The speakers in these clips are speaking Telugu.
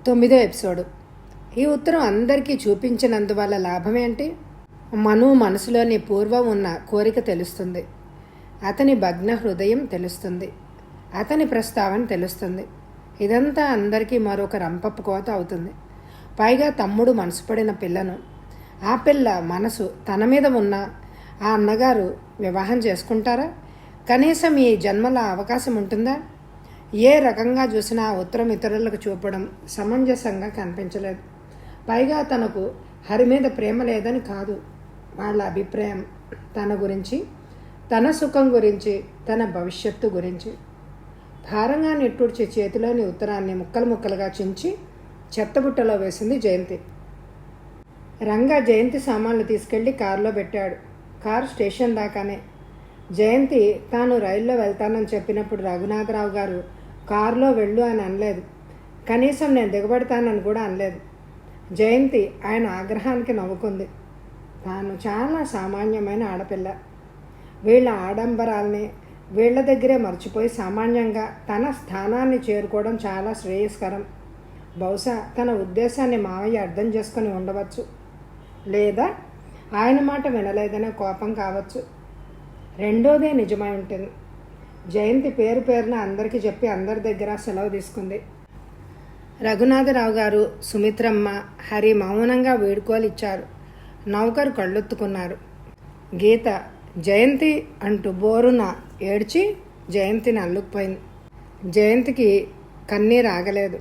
9వ ఎపిసోడ్. ఈ ఉత్తరం అందరికీ చూపించినందువల్ల లాభం ఏంటి? మను మనసులోని పూర్వం ఉన్న కోరిక తెలుస్తుంది. అతని భగ్న హృదయం తెలుస్తుంది. అతని ప్రస్తావన తెలుస్తుంది. ఇదంతా అందరికీ మరొక రంపపు కోత అవుతుంది. పైగా తమ్ముడు మనసు పడిన పిల్లను, ఆ పిల్ల మనసు తన మీద ఉన్న ఆ అన్నగారు వివాహం చేసుకుంటారా? కనీసం ఈ జన్మల అవకాశం ఉంటుందా? ఏ రకంగా చూసినా ఉత్తరం ఇతరులకు చూపడం సమంజసంగా కనిపించలేదు. పైగా తనకు హరి మీద ప్రేమ లేదని కాదు, వాళ్ళ అభిప్రాయం తన గురించి, తన సుఖం గురించి, తన భవిష్యత్తు గురించి. భారంగా నిట్టూర్చి చేతిలోని ఉత్తరాన్ని ముక్కలు ముక్కలుగా చించి చెత్తబుట్టలో వేసింది జయంతి. రంగా జయంతి సామాన్లు తీసుకెళ్లి కారులో పెట్టాడు. Car station దాకానే. జయంతి తాను రైల్లో వెళ్తానని చెప్పినప్పుడు రఘునాథరావు గారు కారులో వెళ్ళు అని అనలేదు. కనీసం నేను దిగబడతానని కూడా అనలేదు. జయంతి ఆయన ఆగ్రహానికి నవ్వుకుంది. తాను చాలా సామాన్యమైన ఆడపిల్ల. వీళ్ళ ఆడంబరాల్ని వీళ్ళ దగ్గరే మర్చిపోయి సామాన్యంగా తన స్థానాన్ని చేరుకోవడం చాలా శ్రేయస్కరం. బహుశా తన ఉద్దేశాన్ని మావయ్య అర్థం చేసుకొని ఉండవచ్చు, లేదా ఆయన మాట వినలేదనే కోపం కావచ్చు. రెండోదే నిజమై ఉంటుంది. జయంతి పేరు పేరున అందరికీ చెప్పి అందరి దగ్గర సెలవు తీసుకుంది. రఘునాథరావు గారు, సుమిత్రమ్మ, హరి మౌనంగా వీడ్కోలు ఇచ్చారు. నౌకరు కళ్ళొత్తుకున్నారు. గీత జయంతి అంటూ బోరున ఏడ్చి జయంతిని అల్లుకుపోయింది. జయంతికి కన్నీరు ఆగలేదు.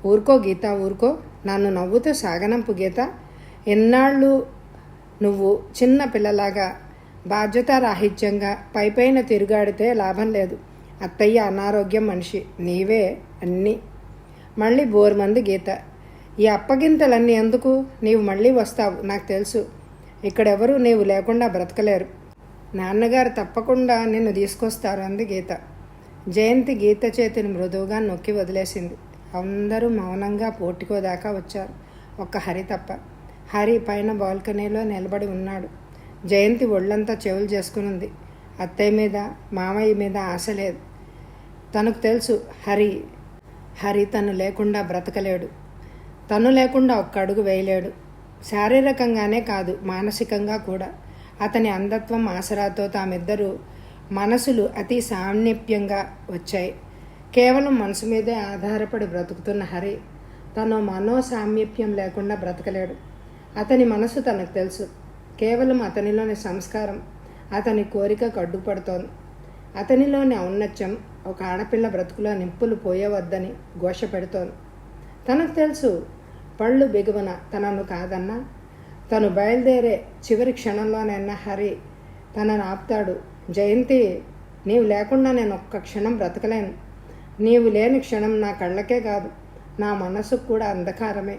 ఊరుకో గీత, ఊరుకో, నన్ను నవ్వుతూ సాగనంపు గీత. ఎన్నాళ్ళు నువ్వు చిన్న పిల్లలాగా బాధ్యతారాహిత్యంగా పైపైన తిరుగాడితే లాభం లేదు. అత్తయ్య అనారోగ్యం మనిషి, నీవే అన్నీ. మళ్ళీ బోరుమంది గీత. ఈ అప్పగింతలన్నీ ఎందుకు? నీవు మళ్ళీ వస్తావు, నాకు తెలుసు. ఇక్కడెవరూ నీవు లేకుండా బ్రతకలేరు. నాన్నగారు తప్పకుండా నిన్ను తీసుకొస్తారు అంది గీత. జయంతి గీత చేతిని మృదువుగా నొక్కి వదిలేసింది. అందరూ మౌనంగా పోర్టికోదాకా వచ్చారు, ఒక్క హరి తప్ప. హరి పైన బాల్కనీలో నిలబడి ఉన్నాడు. జయంతి ఒళ్ళంతా చెవులు చేసుకునుంది. అత్తయ్య మీద, మామయ్య మీద ఆశ లేదు. తనకు తెలుసు హరి తను లేకుండా బ్రతకలేడు. తను లేకుండా ఒక్క అడుగు వేయలేడు. శారీరకంగానే కాదు, మానసికంగా కూడా. అతని అంధత్వం ఆసరాతో తామిద్దరూ మనసులు అతి సామీప్యంగా వచ్చాయి. కేవలం మనసు మీదే ఆధారపడి బ్రతుకుతున్న హరి తను మనోసామీప్యం లేకుండా బ్రతకలేడు. అతని మనసు తనకు తెలుసు. కేవలం అతనిలోని సంస్కారం అతని కోరికకు అడ్డుపడుతోంది. అతనిలోని ఔన్నత్యం ఒక ఆడపిల్ల బ్రతుకులో నిప్పులు పోయవద్దని ఘోష పెడుతోంది. తనకు తెలుసు పళ్ళు బిగువన తనను కాదన్నా, తను బయలుదేరే చివరి క్షణంలోనైనా హరి తనను ఆపుతాడు. జయంతి, నీవు లేకుండా నేను ఒక్క క్షణం బ్రతకలేను. నీవు లేని క్షణం నా కళ్ళకే కాదు, నా మనసుకు కూడా అంధకారమే.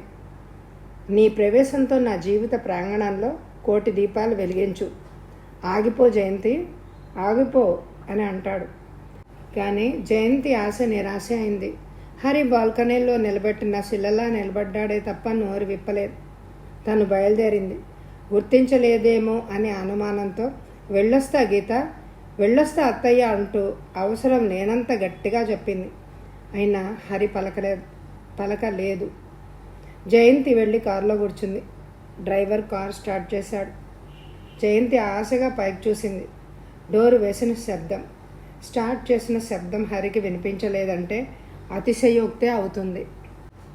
నీ ప్రవేశంతో నా జీవిత ప్రాంగణంలో కోటి దీపాలు వెలిగించు. ఆగిపో జయంతి, ఆగిపో అని అంటాడు. కానీ జయంతి ఆశ నిరాశ అయింది. హరి బాల్కనీలో నిలబెట్టిన శిలలా నిలబడ్డాడే తప్ప నోరు విప్పలేదు. తను బయలుదేరింది. గుర్తించలేదేమో అనే అనుమానంతో వెళ్ళొస్తా గీత, వెళ్ళొస్తా అత్తయ్య అంటూ అవసరం లేనంత గట్టిగా చెప్పింది. అయినా హరి పలకలేదు. జయంతి వెళ్ళి కారులో కూర్చుంది. డ్రైవర్ కారు స్టార్ట్ చేశాడు. జయంతి ఆశగా పైకి చూసింది. డోరు వేసిన శబ్దం, స్టార్ట్ చేసిన శబ్దం హరికి వినిపించలేదంటే అతిశయోక్తే అవుతుంది.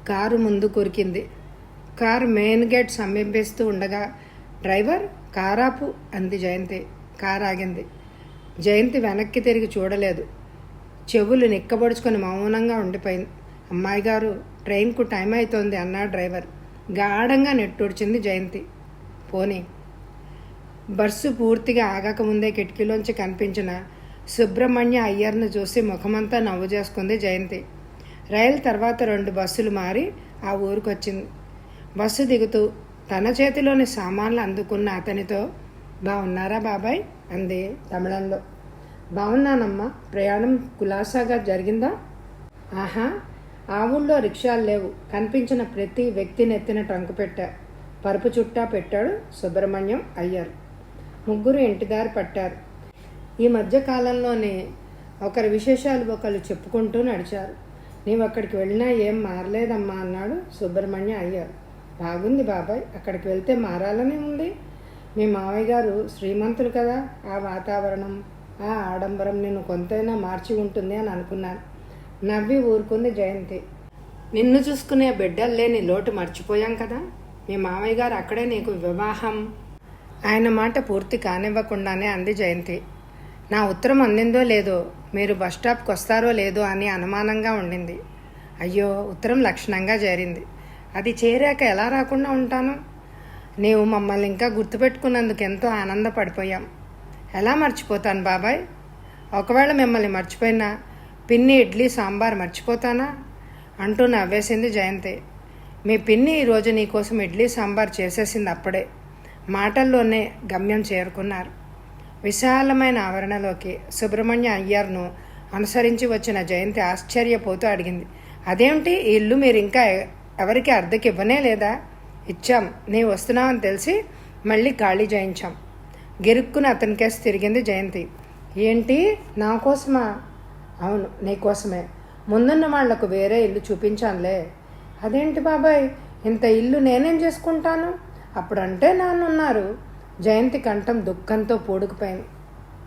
కారు ముందు కురికింది. కారు మెయిన్ గేట్ సమీపిస్తూ ఉండగా డ్రైవర్ కారాపు అంది జయంతి. కారు ఆగింది. జయంతి వెనక్కి తిరిగి చూడలేదు. చెవులు నిక్కబడుచుకొని మౌనంగా ఉండిపోయింది. అమ్మాయి గారు, ట్రైన్కు టైం అవుతోంది అన్నాడు డ్రైవర్. గాఢంగా నెట్టూర్చింది జయంతి. పోనీ. బస్సు పూర్తిగా ఆగకముందే కిటికీలోంచి కనిపించిన సుబ్రహ్మణ్య అయ్యర్ను చూసి ముఖమంతా నవ్వు చేసుకుంది జయంతి. రైలు తర్వాత 2 బస్సులు మారి ఆ ఊరికొచ్చింది. బస్సు దిగుతూ తన చేతిలోని సామాన్లు అందుకున్న అతనితో, బాగున్నారా బాబాయ్ అంది తమిళంలో. బాగున్నానమ్మా, ప్రయాణం కులాసాగా జరిగిందా? ఆహా, ఆ ఊళ్ళో రిక్షాలు లేవు. కనిపించిన ప్రతి వ్యక్తిని ఎత్తిన ట్రంకు పెట్టా, పరుపు చుట్టా పెట్టాడు సుబ్రహ్మణ్యం అయ్యర్. ముగ్గురు ఇంటిదారి పట్టారు. ఈ మధ్య కాలంలోనే ఒకరి విశేషాలు ఒకరు చెప్పుకుంటూ నడిచారు. నీవు అక్కడికి వెళ్ళినా ఏం మారలేదమ్మా అన్నాడు సుబ్రహ్మణ్య అయ్యర్. బాగుంది బాబాయ్, అక్కడికి వెళ్తే మారాలనే ఉంది. మీ మావయ్య గారు శ్రీమంతులు కదా, ఆ వాతావరణం ఆ ఆడంబరం నిన్ను కొంతైనా మార్చి ఉంటుంది అని అనుకున్నాను. నవ్వి ఊరుకుంది జయంతి. నిన్ను చూసుకునే బిడ్డలు లేని లోటు మర్చిపోయాం కదా. మీ మావయ్య గారు అక్కడే నీకు వివాహం. ఆయన మాట పూర్తి కానివ్వకుండానే అంది జయంతి. నా ఉత్తరం అందిందో లేదో, మీరు బస్ స్టాప్కి వస్తారో లేదో అని అనుమానంగా ఉండింది. అయ్యో, ఉత్తరం లక్షణంగా చేరింది. అది చేరాక ఎలా రాకుండా ఉంటాను? నీవు మమ్మల్ని ఇంకా గుర్తుపెట్టుకున్నందుకు ఎంతో ఆనందపడిపోయాం. ఎలా మర్చిపోతాను బాబాయ్? ఒకవేళ మిమ్మల్ని మర్చిపోయినా పిన్ని ఇడ్లీ సాంబార్ మర్చిపోతానా అంటూ నవ్వేసింది జయంతి. మీ పిన్ని ఈరోజు నీకోసం ఇడ్లీ సాంబార్ చేసేసింది. అప్పుడే మాటల్లోనే గమ్యం చేరుకున్నారు. విశాలమైన ఆవరణలోకి సుబ్రహ్మణ్య అయ్యర్ను అనుసరించి వచ్చిన జయంతి ఆశ్చర్యపోతూ అడిగింది. అదేమిటి, ఈ ఇల్లు మీరు ఇంకా ఎవరికి అద్దెకి ఇవ్వనే లేదా? ఇచ్చాం, నీవు వస్తున్నావని తెలిసి మళ్ళీ ఖాళీ చేయించాం. గిరుక్కుని అతనికేసి తిరిగింది జయంతి. ఏంటి, నా కోసమా? అవును, నీకోసమే. ముందున్న వాళ్లకు వేరే ఇల్లు చూపించానులే. అదేంటి బాబాయ్, ఇంత ఇల్లు నేనేం చేసుకుంటాను? అప్పుడంటే నాన్నున్నారు. జయంతి కంఠం దుఃఖంతో పూడుకుపోయింది.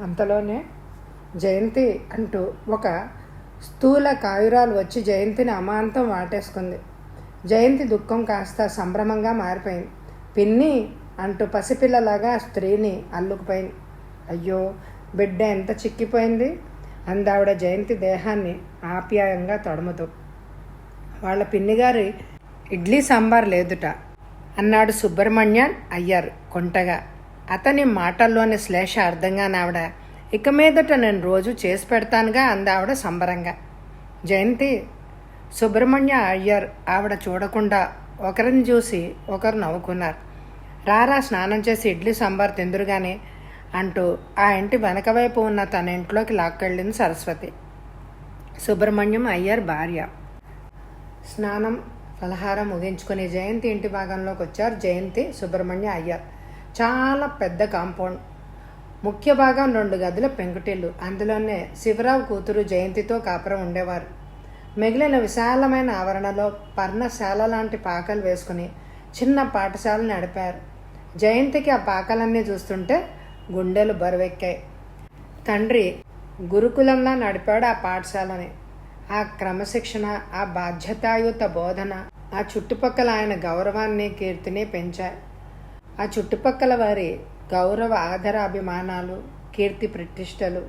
అంతలోనే జయంతి అంటూ ఒక స్థూల కాయురాలు వచ్చి జయంతిని అమాంతం వాటేసుకుంది. జయంతి దుఃఖం కాస్త సంభ్రమంగా మారిపోయింది. పిన్ని అంటూ పసిపిల్లలాగా స్త్రీని అల్లుకుపోయింది. అయ్యో, బిడ్డ ఎంత చిక్కిపోయింది అందావిడ జయంతి దేహాన్ని ఆప్యాయంగా తడుముతూ. వాళ్ళ పిన్నిగారి ఇడ్లీ సాంబార్ లేదుట అన్నాడు సుబ్రహ్మణ్యన్ అయ్యర్ కొంటగా. అతని మాటల్లోని శ్లేష అర్థంగా నావిడ, ఇక మీదట నేను రోజు చేసి పెడతానుగా అందావిడ సంబరంగా. జయంతి, సుబ్రహ్మణ్య అయ్యర్ ఆవిడ చూడకుండా ఒకరిని చూసి ఒకరు నవ్వుకున్నారు. రారా, స్నానం చేసి ఇడ్లీ సాంబార్ తిందురుగానే అంటూ ఆ ఇంటి వెనకవైపు ఉన్న తన ఇంట్లోకి లాక్కెళ్ళింది సరస్వతి, సుబ్రహ్మణ్యం అయ్యర్ భార్య. స్నానం ఫలహారం ముగించుకుని జయంతి ఇంటి భాగంలోకి వచ్చారు జయంతి, సుబ్రహ్మణ్య అయ్యర్. చాలా పెద్ద కాంపౌండ్, ముఖ్య భాగం 2 గదుల పెంకుటిల్లు. అందులోనే శివరావు కూతురు జయంతితో కాపురం ఉండేవారు. మిగిలిన విశాలమైన ఆవరణలో పర్ణశాల లాంటి పాకలు వేసుకుని చిన్న పాఠశాల నడిపారు. జయంతికి ఆ పాకలన్నీ చూస్తుంటే గుండెలు బరువెక్కాయి. తండ్రి గురుకులంలా నడిపాడు ఆ పాఠశాలని. ఆ క్రమశిక్షణ, ఆ బాధ్యతాయుత బోధన ఆ చుట్టుపక్కల ఆయన గౌరవాన్ని కీర్తిని పెంచాయి. ఆ చుట్టుపక్కల వారి గౌరవ ఆదర అభిమానాలు, కీర్తి ప్రతిష్టలు,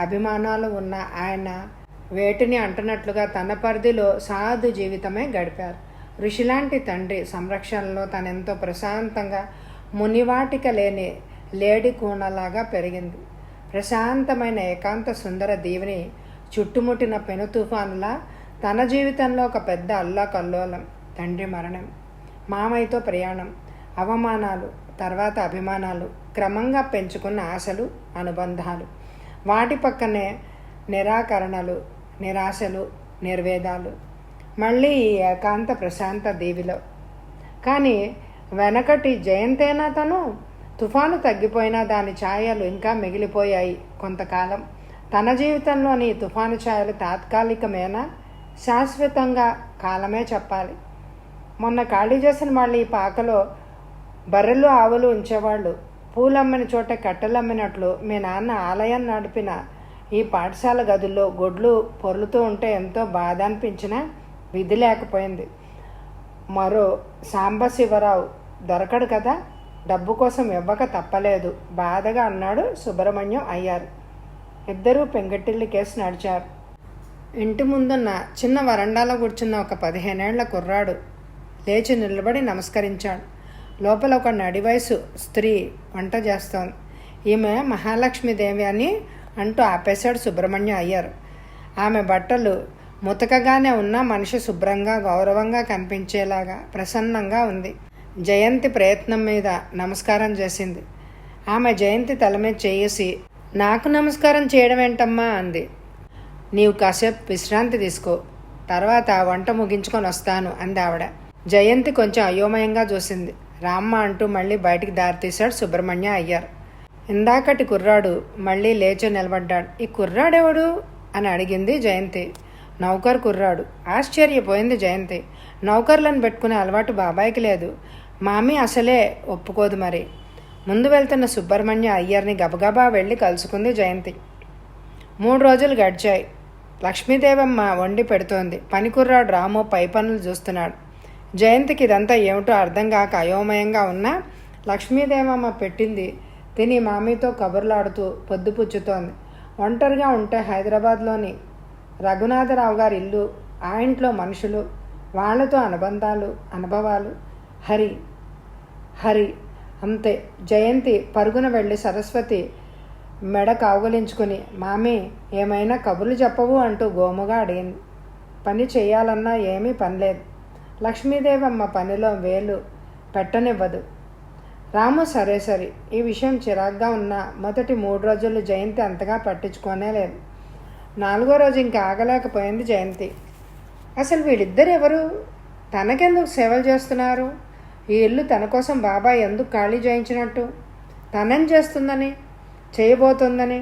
అభిమానాలు ఉన్న ఆయన వేటిని అంటున్నట్లుగా తన పరిధిలో సాధు జీవితమే గడిపారు. ఋషిలాంటి తండ్రి సంరక్షణలో తనెంతో ప్రశాంతంగా మునివాటిక లేని లేడి కూనలాగా పెరిగింది. ప్రశాంతమైన ఏకాంత సుందర దీవిని చుట్టుముట్టిన పెను తుఫానులా తన జీవితంలో ఒక పెద్ద అల్లాకల్లోలం. తండ్రి మరణం, మామయ్యతో ప్రయాణం, అవమానాలు, తర్వాత అభిమానాలు, క్రమంగా పెంచుకున్న ఆశలు, అనుబంధాలు, వాటి పక్కనే నిరాకరణలు, నిరాశలు, నిర్వేదాలు. మళ్ళీ ఈ ఏకాంత ప్రశాంత దీవిలో. కానీ వెనకటి జయంతేనా తను? తుఫాను తగ్గిపోయినా దాని ఛాయలు ఇంకా మిగిలిపోయాయి. కొంతకాలం తన జీవితంలోని తుఫాను ఛాయలు తాత్కాలికమేనా, శాశ్వతంగా కాలమే చెప్పాలి. మొన్న ఖాళీ చేసిన వాళ్ళు ఈ పాకలో బర్రెలు ఆవులు ఉంచేవాళ్ళు. పూలమ్మిన చోట కట్టెలమ్మినట్లు మీ నాన్న ఆలయం నడిపిన ఈ పాఠశాల గదుల్లో గొడ్లు పొర్లుతూ ఉంటే ఎంతో బాధ అనిపించినా విధి లేకపోయింది. మరో సాంబశివరావు దొరకడు కదా, డబ్బు కోసం ఇవ్వక తప్పలేదు బాధగా అన్నాడు సుబ్రహ్మణ్యం అయ్యారు. ఇద్దరూ పెంగటిల్లి కేసి నడిచారు. ఇంటి ముందున్న చిన్న వరండాలో కూర్చున్న ఒక 15 ఏళ్ల కుర్రాడు లేచి నిలబడి నమస్కరించాడు. లోపల ఒక నడివయసు స్త్రీ వంట చేస్తోంది. ఈమె మహాలక్ష్మీదేవి అని అంటూ ఆపేశాడు సుబ్రహ్మణ్యం అయ్యారు. ఆమె బట్టలు ముతకగానే ఉన్న మనిషి శుభ్రంగా గౌరవంగా కనిపించేలాగా ప్రసన్నంగా ఉంది. జయంతి ప్రయత్నం మీద నమస్కారం చేసింది. ఆమె జయంతి తల మీద చేసి, నాకు నమస్కారం చేయడం ఏంటమ్మా అంది. నీవు కాసేపు విశ్రాంతి తీసుకో, తర్వాత వంట ముగించుకొని వస్తాను అంది ఆవిడ. జయంతి కొంచెం అయోమయంగా చూసింది. రామ్మ అంటూ మళ్ళీ బయటికి దారితీశాడు సుబ్రహ్మణ్య అయ్యారు. ఇందాకటి కుర్రాడు మళ్ళీ లేచి నిలబడ్డాడు. ఈ కుర్రాడెవడు అని అడిగింది జయంతి. నౌకర్ కుర్రాడు. ఆశ్చర్యపోయింది జయంతి. నౌకర్లను పెట్టుకునే అలవాటు బాబాయికి లేదు. మామీ అసలే ఒప్పుకోదు మరి. ముందు వెళ్తున్న సుబ్రహ్మణ్య అయ్యర్ని గబగబా వెళ్ళి కలుసుకుంది జయంతి. 3 రోజులు గడిచాయి. లక్ష్మీదేవమ్మ వండి పెడుతోంది. పనికుర్రాడు రాము పై పనులు చూస్తున్నాడు. జయంతికి ఇదంతా ఏమిటో అర్థం కాక అయోమయంగా ఉన్నా లక్ష్మీదేవమ్మ పెట్టింది తిని మామీతో కబుర్లాడుతూ పొద్దుపుచ్చుతోంది. ఒంటరిగా ఉంటే హైదరాబాద్లోని రఘునాథరావు గారి ఇల్లు, ఆ ఇంట్లో మనుషులు, వాళ్లతో అనుబంధాలు, అనుభవాలు, హరి హరి అంతే. జయంతి పరుగున వెళ్ళి సరస్వతి మెడ కావుగలించుకుని, మామీ ఏమైనా కబుర్లు చెప్పవు అంటూ గోముగా అడిగింది. పని చేయాలన్నా ఏమీ పనిలేదు. లక్ష్మీదేవమ్మ పనిలో వేలు పెట్టనివ్వదు. రాము సరే సరి. ఈ విషయం చిరాగ్గా ఉన్న మొదటి 3 రోజులు జయంతి అంతగా పట్టించుకోనే లేదు. 4వ రోజు ఇంకా ఆగలేకపోయింది జయంతి. అసలు వీళ్ళిద్దరు ఎవరు? తనకెందుకు సేవలు చేస్తున్నారు? ఈ ఇల్లు తన కోసం బాబాయ్ ఎందుకు ఖాళీ చేయించినట్టు? తనేం చేస్తుందని, చేయబోతుందని,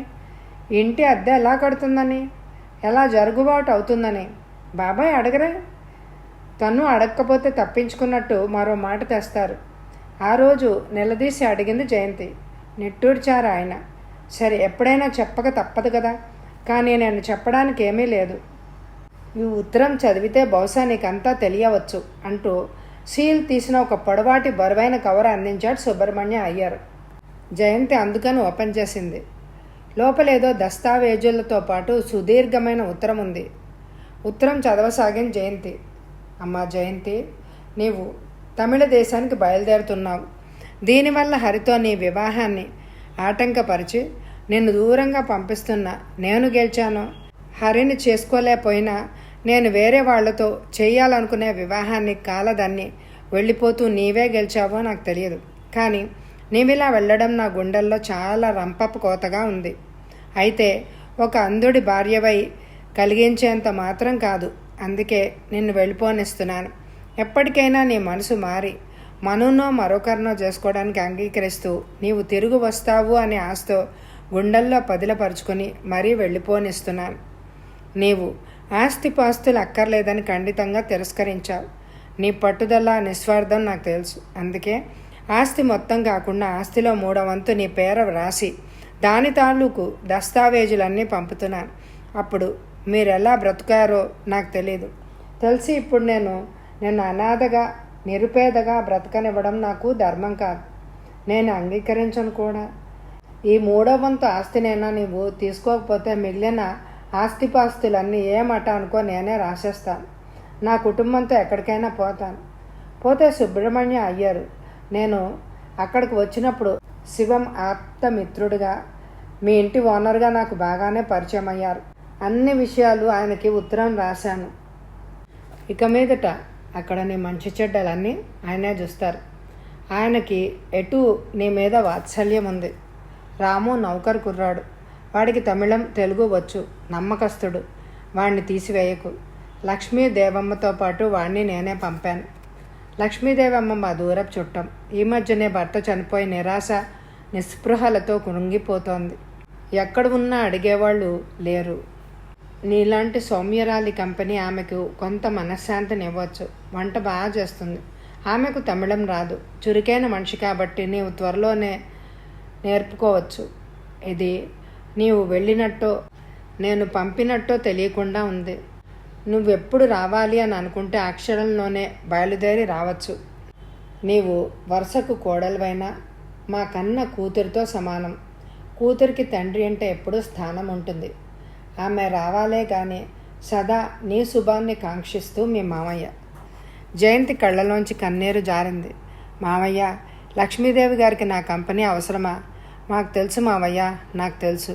ఇంటి అద్దె ఎలా కడుతుందని, ఎలా జరుగుబాటు అవుతుందని బాబాయ్ అడగరే? తను అడగకపోతే తప్పించుకున్నట్టు మరో మాట తెస్తారు. ఆ రోజు నిలదీసి అడిగింది జయంతి. నిట్టూర్చారు ఆయన. సరే, ఎప్పుడైనా చెప్పక తప్పదు కదా, కానీ నేను చెప్పడానికి ఏమీ లేదు. ఈ ఉత్తరం చదివితే బహుశా నీకంతా తెలియవచ్చు అంటూ సీల్ తీసిన ఒక పొడవాటి బరువైన కవర్ అందించాడు సుబ్రహ్మణ్య అయ్యర్. జయంతి అందుకని ఓపెన్ చేసింది. లోపలేదో దస్తావేజులతో పాటు సుదీర్ఘమైన ఉత్తరం ఉంది. ఉత్తరం చదవసాగిన జయంతి. అమ్మా జయంతి, నీవు తమిళ దేశానికి బయలుదేరుతున్నావు. దీనివల్ల హరితో నీ వివాహాన్ని ఆటంకపరిచి నిన్ను దూరంగా పంపిస్తున్నా. నేను గెలిచాను. హరిని చేసుకోలేకపోయినా నేను వేరే వాళ్లతో చేయాలనుకునే వివాహాన్ని కాలదాన్ని వెళ్ళిపోతూ నీవే గెలిచావో నాకు తెలియదు. కానీ నీవిలా వెళ్ళడం నా గుండెల్లో చాలా రంపపు కోతగా ఉంది. అయితే ఒక అంధుడి భార్యవై కలిగించేంత మాత్రం కాదు. అందుకే నిన్ను వెళ్ళిపోనిస్తున్నాను. ఎప్పటికైనా నీ మనసు మారి మనునో మరొకరినో చేసుకోవడానికి అంగీకరిస్తూ నీవు తిరిగి వస్తావు అనే ఆశతో గుండెల్లో పదిలపరుచుకొని మరీ వెళ్ళిపోనిస్తున్నాను. నీవు ఆస్తిపాస్తులు అక్కర్లేదని ఖండితంగా తిరస్కరించావు. నీ పట్టుదల, నిస్వార్థం నాకు తెలుసు. అందుకే ఆస్తి మొత్తం కాకుండా ఆస్తిలో 3వ వంతు నీ పేర వ్రాసి దాని తాలూకు దస్తావేజులన్నీ పంపుతున్నాను. అప్పుడు మీరెలా బ్రతుకారో నాకు తెలియదు. తెలిసి ఇప్పుడు నేను అనాథగా, నిరుపేదగా బ్రతకనివ్వడం నాకు ధర్మం కాదు. నేను అంగీకరించను కూడా. ఈ 3వ వంతు ఆస్తినైనా నీవు తీసుకోకపోతే మిగిలిన ఆస్తిపాస్తులన్నీ ఏమట అనుకో నేనే రాసేస్తాను. నా కుటుంబంతో ఎక్కడికైనా పోతాను. పోతే సుబ్రహ్మణ్య అయ్యరు నేను అక్కడికి వచ్చినప్పుడు శివం ఆప్తమిత్రుడిగా, మీ ఇంటి ఓనర్గా నాకు బాగానే పరిచయం అయ్యారు. అన్ని విషయాలు ఆయనకి ఉత్తరం రాశాను. ఇక మీదట అక్కడ నీ మంచి చెడ్డలన్నీ ఆయనే చూస్తారు. ఆయనకి ఎటు నీ మీద వాత్సల్యం ఉంది. రాము నౌకర్ కుర్రాడు. వాడికి తమిళం, తెలుగు వచ్చు. నమ్మకస్తుడు. వాడిని తీసివేయకు. లక్ష్మీదేవమ్మతో పాటు వాడిని నేనే పంపాను. లక్ష్మీదేవమ్మ మా దూరపు చుట్టం. ఈ మధ్యనే భర్త చనిపోయి నిరాశ నిస్పృహలతో కృంగిపోతోంది. ఎక్కడ ఉన్నా అడిగేవాళ్ళు లేరు. నీలాంటి సౌమ్యరాలి కంపెనీ ఆమెకు కొంత మనశ్శాంతిని ఇవ్వచ్చు. వంట బాగా చేస్తుంది. ఆమెకు తమిళం రాదు. చురుకైన మనిషి కాబట్టి నీవు త్వరలోనే నేర్పుకోవచ్చు. ఇది నీవు వెళ్ళినట్టో నేను పంపినట్టో తెలియకుండా ఉంది. నువ్వెప్పుడు రావాలి అని అనుకుంటే ఆ క్షణంలోనే బయలుదేరి రావచ్చు. నీవు వరుసకు కోడలువైనా మా కన్న కూతురితో సమానం. కూతురికి తండ్రి అంటే ఎప్పుడూ స్థానం ఉంటుంది. ఆమె రావాలే కానీ సదా నీ శుభాన్ని కాంక్షిస్తూ మీ మామయ్య. జయంతి కళ్ళలోంచి కన్నీరు జారింది. మామయ్య, లక్ష్మీదేవి గారికి నా కంపెనీ అవసరమా? మాకు తెలుసు మామయ్య, నాకు తెలుసు.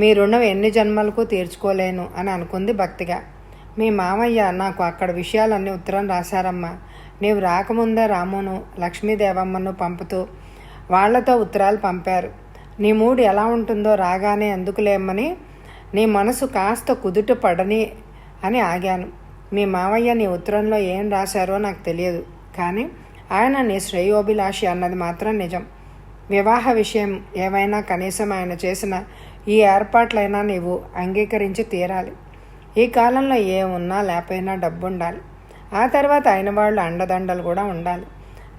మీ రుణం ఎన్ని జన్మలకు తీర్చుకోలేను అని అనుకుంది భక్తిగా. మీ మామయ్య నాకు అక్కడ విషయాలన్నీ ఉత్తరం రాశారమ్మా. నీవు రాకముందే రామును, లక్ష్మీదేవమ్మను పంపుతూ వాళ్లతో ఉత్తరాలు పంపారు. నీ మూడు ఎలా ఉంటుందో రాగానే ఎందుకులేమని నీ మనసు కాస్త కుదుట పడని అని ఆగాను. మీ మామయ్య నీ ఉత్తరంలో ఏం రాశారో నాకు తెలియదు, కానీ ఆయన నీ శ్రేయోభిలాషి అన్నది మాత్రం నిజం. వివాహ విషయం ఏమైనా కనీసం ఆయన చేసిన ఈ ఏర్పాట్లైనా నీవు అంగీకరించి తీరాలి. ఈ కాలంలో ఏమున్నా లేకపోయినా డబ్బు ఉండాలి. ఆ తర్వాత అయిన వాళ్ళు అండదండలు కూడా ఉండాలి.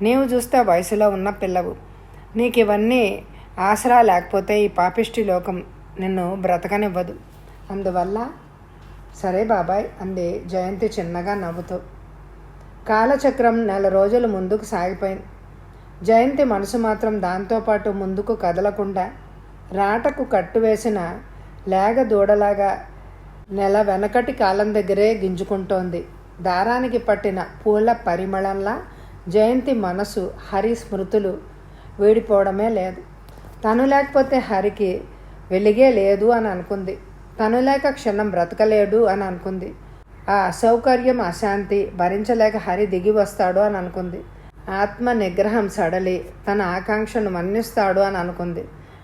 నీవు చూస్తే వయసులో ఉన్న పిల్లవు. నీకు ఇవన్నీ ఆసరా లేకపోతే ఈ పాపిష్టి లోకం నిన్ను బ్రతకనివ్వదు. అందువల్ల సరే బాబాయ్ అంది జయంతి చిన్నగా నవ్వుతూ. కాలచక్రం 4 రోజులు ముందుకు సాగిపోయింది. జయంతి మనసు మాత్రం దాంతోపాటు ముందుకు కదలకుండా రాటకు కట్టువేసిన లేగ దూడలాగా నెల వెనకటి కాలం దగ్గరే గింజుకుంటోంది. దారానికి పట్టిన పూల పరిమళంలా జయంతి మనసు హరి స్మృతులు వీడిపోవడమే లేదు. తను లేకపోతే హరికి వెలిగే లేదు అని అనుకుంది. తను లేక క్షణం బ్రతకలేడు అని అనుకుంది. ఆ అసౌకర్యం అశాంతి భరించలేక హరి దిగి వస్తాడు అని అనుకుంది. ఆత్మ నిగ్రహం సడలి తన ఆకాంక్షను మన్నిస్తాడు అని అనుకుంది.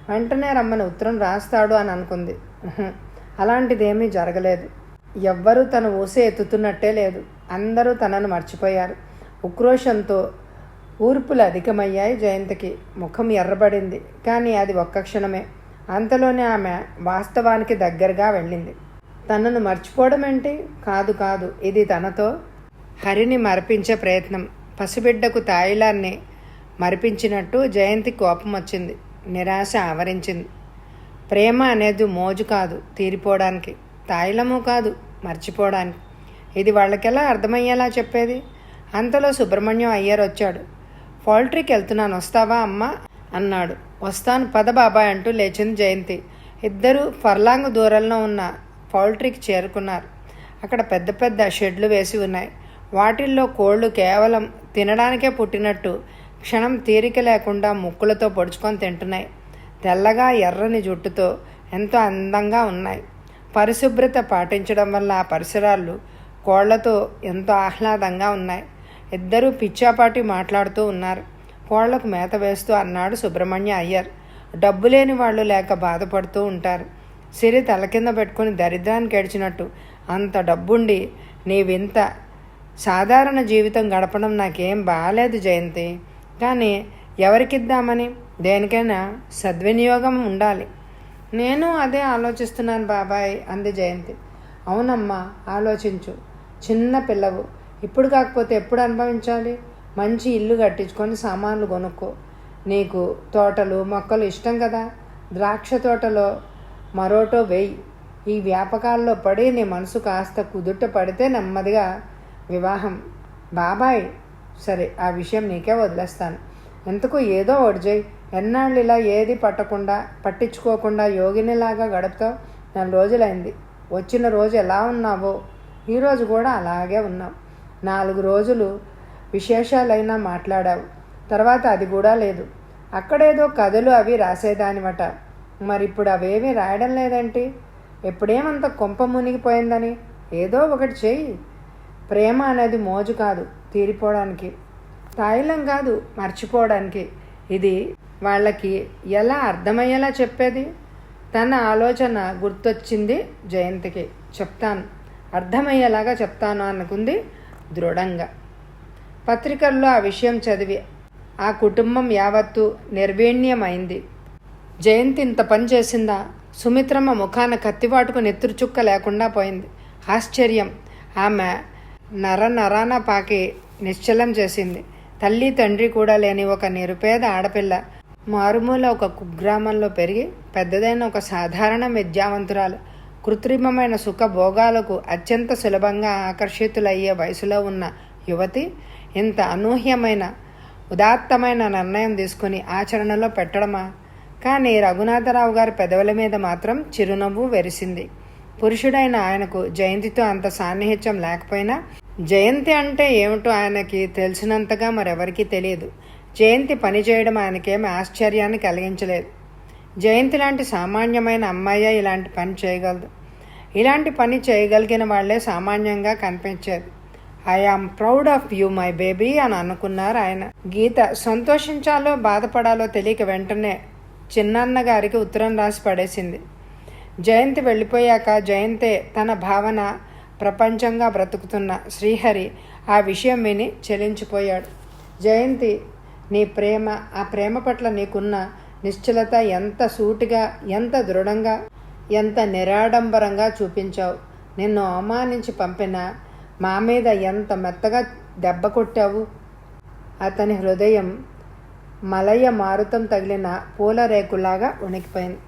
వెంటనే రమ్మని ఉత్తరం రాస్తాడు అని అనుకుంది. అలాంటిదేమీ జరగలేదు. ఎవ్వరూ తన ఊసే ఎత్తుతున్నట్టే లేదు. అందరూ తనను మర్చిపోయారు. ఉక్రోషంతో ఊర్పులు అధికమయ్యాయి జయంతికి. ముఖం ఎర్రబడింది. కానీ అది ఒక్క క్షణమే. అంతలోనే ఆమె వాస్తవానికి దగ్గరగా వెళ్ళింది. తనను మర్చిపోవడం ఏంటి? కాదు కాదు, ఇది తనతో హరిని మరిపించే ప్రయత్నం. పసిబిడ్డకు తాయిలాన్ని మరిపించినట్టు జయంతి కోపం వచ్చింది. నిరాశ ఆవరించింది. ప్రేమ అనేది మోజు కాదు తీరిపోవడానికి, తాయిలము కాదు మర్చిపోవడానికి. ఇది వాళ్ళకెలా అర్థమయ్యేలా చెప్పేది? అంతలో సుబ్రహ్మణ్యం అయ్యర్ వచ్చాడు. పౌల్ట్రీకి వెళ్తున్నాను, వస్తావా అమ్మా అన్నాడు. వస్తాను పద బాబాయ్ అంటూ లేచింది జయంతి. ఇద్దరూ ఫర్లాంగ్ దూరంలో ఉన్న పౌల్ట్రీకి చేరుకున్నారు. అక్కడ పెద్ద పెద్ద షెడ్లు వేసి ఉన్నాయి. వాటిల్లో కోళ్లు కేవలం తినడానికే పుట్టినట్టు క్షణం తీరిక లేకుండా ముక్కులతో పొడుచుకొని తింటున్నాయి. తెల్లగా ఎర్రని జుట్టుతో ఎంతో అందంగా ఉన్నాయి. పరిశుభ్రత పాటించడం వల్ల ఆ పరిసరాలు కోళ్లతో ఎంతో ఆహ్లాదంగా ఉన్నాయి. ఇద్దరూ పిచ్చాపాటి మాట్లాడుతూ ఉన్నారు. కోళ్లకు మేత వేస్తూ అన్నాడు సుబ్రహ్మణ్య అయ్యర్. డబ్బు లేని వాళ్ళు లేక బాధపడుతూ ఉంటారు. సిరి తల కింద పెట్టుకుని దరిద్రానికి ఏడ్చినట్టు అంత డబ్బుండి నీవింత సాధారణ జీవితం గడపడం నాకేం బాగాలేదు జయంతి. కానీ ఎవరికిద్దామని? దేనికైనా సద్వినియోగం ఉండాలి. నేను అదే ఆలోచిస్తున్నాను బాబాయ్ అంది జయంతి. అవునమ్మా, ఆలోచించు. చిన్న పిల్లవు, ఇప్పుడు కాకపోతే ఎప్పుడు అనుభవించాలి? మంచి ఇల్లు కట్టించుకొని సామాన్లు కొనుక్కో. నీకు తోటలు మొక్కలు ఇష్టం కదా, ద్రాక్ష తోటలో మరోటో వేయి. ఈ వ్యాపకాల్లో పడి నీ మనసు కాస్త కుదుట పడితే నెమ్మదిగా వివాహం. బాబాయ్ సరే, ఆ విషయం నీకే వదిలేస్తాను. ఎందుకు ఏదో ఒడిజేయి. ఎన్నాళ్ళు ఇలా ఏది పట్టించుకోకుండా యోగినిలాగా గడుపుతావు? 4 రోజులైంది. వచ్చిన రోజు ఎలా ఉన్నావో ఈరోజు కూడా అలాగే ఉన్నావు. 4 రోజులు విశేషాలైనా మాట్లాడావు, తర్వాత అది కూడా లేదు. అక్కడేదో కథలు అవి రాసేదానివట, మరి ఇప్పుడు అవేమీ రాయడం లేదేంటి? ఎప్పుడేమంత కొంప మునిగిపోయిందని? ఏదో ఒకటి చెయ్యి. ప్రేమ అనేది మోజు కాదు తీరిపోవడానికి, తాయిలం కాదు మర్చిపోవడానికి. ఇది వాళ్ళకి ఎలా అర్థమయ్యేలా చెప్పేది? తన ఆలోచన గుర్తొచ్చింది జయంతికి. చెప్తాను, అర్థమయ్యేలాగా చెప్తాను అనుకుంది దృఢంగా. పత్రికల్లో ఆ విషయం చదివి ఆ కుటుంబం యావత్తు నిర్వీణ్యమైంది. జయంతి ఇంత పని చేసిందా? సుమిత్రమ్మ ముఖాన కత్తివాటుకు నెత్తురు చుక్క లేకుండా పోయింది. ఆశ్చర్యం ఆమె నరాన పాకి నిశ్చలం చేసింది. తల్లి తండ్రి కూడా లేని ఒక నిరుపేద ఆడపిల్ల, మారుమూల ఒక కుగ్రామంలో పెరిగి పెద్దదైన ఒక సాధారణ విద్యావంతురాలు, కృత్రిమమైన సుఖభోగాలకు అత్యంత సులభంగా ఆకర్షితులయ్యే వయసులో ఉన్న యువతి ఇంత అనూహ్యమైన ఉదాత్తమైన నిర్ణయం తీసుకుని ఆచరణలో పెట్టడమా? కానీ రఘునాథరావు గారి పెదవుల మీద మాత్రం చిరునవ్వు వెరిసింది. పురుషుడైన ఆయనకు జయంతితో అంత సాన్నిహిత్యం లేకపోయినా జయంతి అంటే ఏమిటో ఆయనకి తెలిసినంతగా మరెవరికీ తెలియదు. జయంతి పని చేయడం ఆయనకేమి ఆశ్చర్యాన్ని కలిగించలేదు. జయంతి లాంటి సామాన్యమైన అమ్మాయి ఇలాంటి పని చేయగలదు. ఇలాంటి పని చేయగలిగిన వాళ్లే సామాన్యంగా కనిపించేది. I am proud of you my baby అని అనుకున్నారు ఆయన. గీత సంతోషించాలో బాధపడాలో తెలియక వెంటనే చిన్నన్న గారికి ఉత్తరం రాసి పడేసింది. జయంతి వెళ్ళిపోయాక జయంతే తన భావన ప్రపంచంగా బ్రతుకుతున్న శ్రీహరి ఆ విషయం విని చెలించిపోయాడు. జయంతి, నీ ప్రేమ, ఆ ప్రేమ పట్ల నీకున్న నిశ్చలత ఎంత సూటిగా, ఎంత దృఢంగా, ఎంత నిరాడంబరంగా చూపించావు. నిన్ను అవమానించి పంపిన మా మీద ఎంత మెత్తగా దెబ్బ కొట్టావు. అతని హృదయం మలయ మారుతం తగిలిన పూల రేకులాగా ఉనికిపోయింది.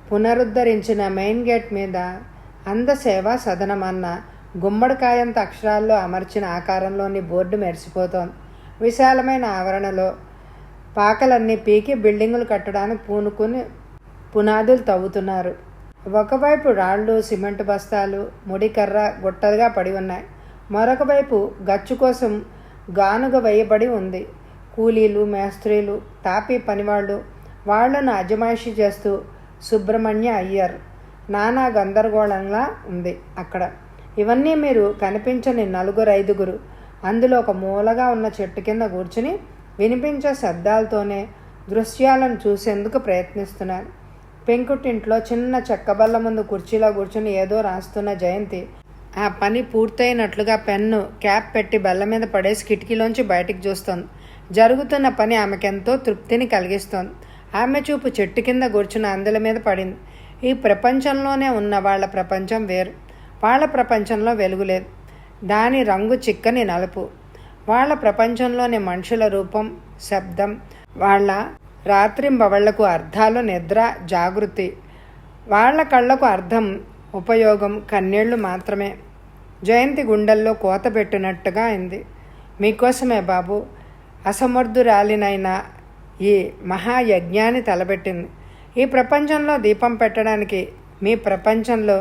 పునరుద్ధరించిన మెయిన్ గేట్ మీద అందసేవా సదనం అన్న గుమ్మడికాయంత అక్షరాల్లో అమర్చిన ఆకారంలోని బోర్డు మెరిసిపోతోంది. విశాలమైన ఆవరణలో పాకలన్నీ పీకి బిల్డింగులు కట్టడానికి పూనుకుని పునాదులు తవ్వుతున్నారు. ఒకవైపు రాళ్ళు, సిమెంటు బస్తాలు, ముడికర్ర గుట్టలుగా పడి ఉన్నాయి. మరొక వైపు గచ్చు కోసం గానుగ వేయబడి ఉంది. కూలీలు, మేస్త్రీలు, తాపీ పనివాళ్ళు వాళ్లను అజమాయిషీ చేస్తూ సుబ్రహ్మణ్య అయ్యర్. నానా గందరగోళంలా ఉంది అక్కడ. ఇవన్నీ మీరు కనిపించని 4-5 అందులో ఒక మూలగా ఉన్న చెట్టు కింద కూర్చుని వినిపించే శబ్దాలతోనే దృశ్యాలను చూసేందుకు ప్రయత్నిస్తున్నారు. పెంకుటింట్లో చిన్న చెక్కబల్ల ముందు కుర్చీలో కూర్చుని ఏదో రాస్తున్న జయంతి ఆ పని పూర్తయినట్లుగా పెన్ను క్యాప్ పెట్టి బల్ల మీద పడేసి కిటికీలోంచి బయటికి చూస్తోంది. జరుగుతున్న పని ఆమెకెంతో తృప్తిని కలిగిస్తోంది. ఆమె చూపు చెట్టు కింద కూర్చున్న అందుల మీద పడింది. ఈ ప్రపంచంలోనే ఉన్న వాళ్ళ ప్రపంచం వేరు. వాళ్ళ ప్రపంచంలో వెలుగులేదు. దాని రంగు చిక్కని నలుపు. వాళ్ళ ప్రపంచంలోని మనుషుల రూపం, శబ్దం, వాళ్ళ రాత్రింబవళ్లకు అర్థాలు నిద్ర, జాగృతి. వాళ్ళ కళ్ళకు అర్థం, ఉపయోగం, కన్నీళ్లు మాత్రమే. జయంతి గుండెల్లో కోత పెట్టినట్టుగా అయింది. మీకోసమే బాబు అసమర్థురాలినైనా ఈ మహాయజ్ఞాన్ని తలబెట్టింది. ఈ ప్రపంచంలో దీపం పెట్టడానికి, మీ ప్రపంచంలో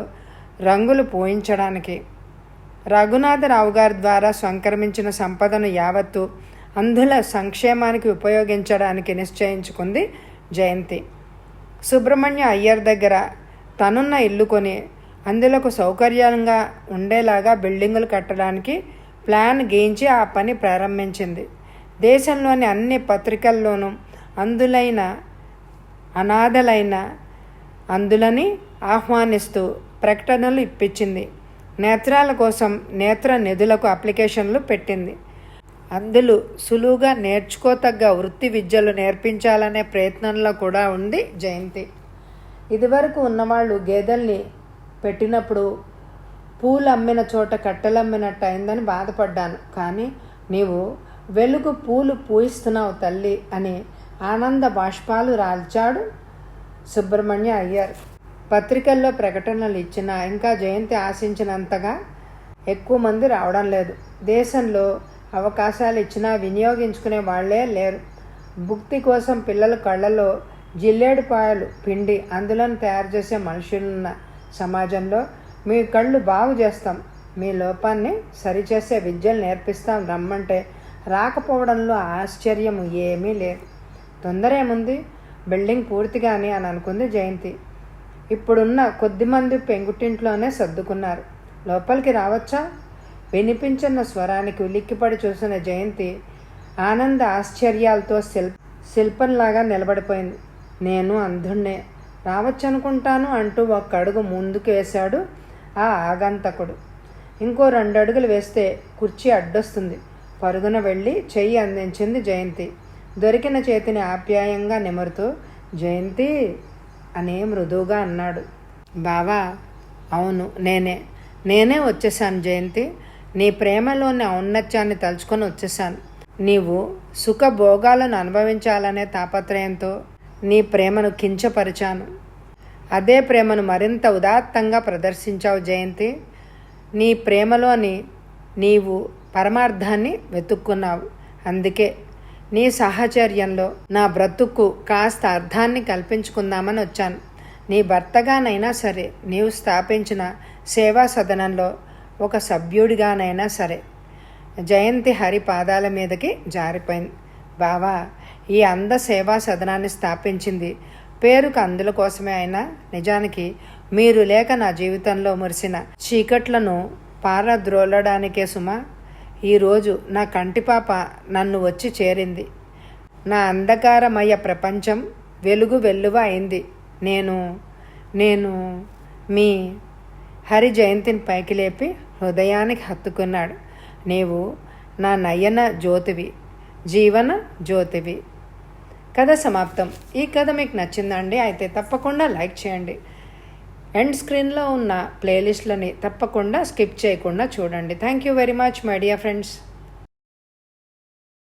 రంగులు పూయించడానికి. రఘునాథరావు గారి ద్వారా సంక్రమించిన సంపదను యావత్తు అంధుల సంక్షేమానికి ఉపయోగించడానికి నిశ్చయించుకుంది జయంతి. సుబ్రహ్మణ్య అయ్యర్ దగ్గర తనున్న ఇల్లు కొని అందులకు సౌకర్యంగా ఉండేలాగా బిల్డింగులు కట్టడానికి ప్లాన్ గీయించి ఆ పని ప్రారంభించింది. దేశంలోని అన్ని పత్రికల్లోనూ అందులైన అనాథలైన అందులని ఆహ్వానిస్తూ ప్రకటనలు ఇప్పించింది. నేత్రాల కోసం నేత్ర నిధులకు అప్లికేషన్లు పెట్టింది. అందులు సులువుగా నేర్చుకోతగ్గ వృత్తి విద్యలు నేర్పించాలనే ప్రయత్నంలో కూడా ఉంది జయంతి. ఇదివరకు ఉన్నవాళ్ళు గేదెల్ని పెట్టినప్పుడు పూలు అమ్మిన చోట కట్టెలు అమ్మినట్టు అయిందని బాధపడ్డాను. కానీ నీవు వెలుగు పూలు పూయిస్తున్నావు తల్లి అని ఆనంద బాష్పాలు రాల్చాడు సుబ్రహ్మణ్య అయ్యర్. పత్రికల్లో ప్రకటనలు ఇచ్చినా ఇంకా జయంతి ఆశించినంతగా ఎక్కువ మంది రావడం లేదు. దేశంలో అవకాశాలు ఇచ్చినా వినియోగించుకునే వాళ్లే లేరు. భుక్తి కోసం పిల్లల కళ్ళలో జిల్లేడుపాయలు పిండి అందులను తయారు చేసే మనుషులున్న సమాజంలో మీ కళ్ళు బాగు చేస్తాం, మీ లోపాన్ని సరిచేసే విద్యలు నేర్పిస్తాం రమ్మంటే రాకపోవడంలో ఆశ్చర్యం ఏమీ లేదు. తొందర ఏముంది, బిల్డింగ్ పూర్తిగాని అని అనుకుంది జయంతి. ఇప్పుడున్న కొద్దిమంది పెంకుటింట్లోనే సర్దుకున్నారు. లోపలికి రావచ్చా? వినిపించిన స్వరానికి ఉలిక్కిపడి చూసిన జయంతి ఆనంద ఆశ్చర్యాలతో శిల్పంలాగా నిలబడిపోయింది. నేను అంధుణ్ణే, రావచ్చనుకుంటాను అంటూ ఒక్క అడుగు ముందుకు వేశాడు ఆ ఆగంతకుడు. ఇంకో 2 అడుగులు వేస్తే కుర్చీ అడ్డొస్తుంది. పరుగున వెళ్ళి చెయ్యి అందించింది జయంతి. దొరికిన చేతిని ఆప్యాయంగా నిమురుతూ జయంతి అని మృదువుగా అన్నాడు. బావా, అవును నేనే వచ్చేసాను జయంతి. నీ ప్రేమలోని ఔన్నత్యాన్ని తలుచుకొని వచ్చేసాను. నీవు సుఖభోగాలను అనుభవించాలనే తాపత్రయంతో నీ ప్రేమను కించపరిచాను. అదే ప్రేమను మరింత ఉదాత్తంగా ప్రదర్శించావు జయంతి. నీ ప్రేమలోని నీవు పరమార్థాన్ని వెతుక్కున్నావు. అందుకే నీ సాహచర్యంలో నా బ్రతుక్కు కాస్త అర్థాన్ని కల్పించుకుందామని వచ్చాను. నీ భర్తగానైనా సరే, నీవు స్థాపించిన సేవా సదనంలో ఒక సభ్యుడిగానైనా సరే. జయంతి హరి పాదాల మీదకి జారిపోయింది. బావా, ఈ అంద సేవా సదనాన్ని స్థాపించింది పేరుకు అందుల కోసమే అయినా నిజానికి మీరు లేక నా జీవితంలో మురిసిన చీకట్లను పారద్రోలడానికే సుమా. ఈరోజు నా కంటిపాప నన్ను వచ్చి చేరింది. నా అంధకారమయ ప్రపంచం వెలుగు వెల్లువ అయింది. నేను మీ హరి జయంతిని పైకి లేపి హృదయానికి హత్తుకున్నాడు. నీవు నా నయన జ్యోతివి, జీవన జ్యోతివి. కథ సమాప్తం. ఈ కథ మీకు నచ్చిందండి? అయితే తప్పకుండా లైక్ చేయండి. ఎండ్ స్క్రీన్లో ఉన్న ప్లేలిస్ట్లని తప్పకుండా స్కిప్ చేయకుండా చూడండి. Thank you very much my dear friends.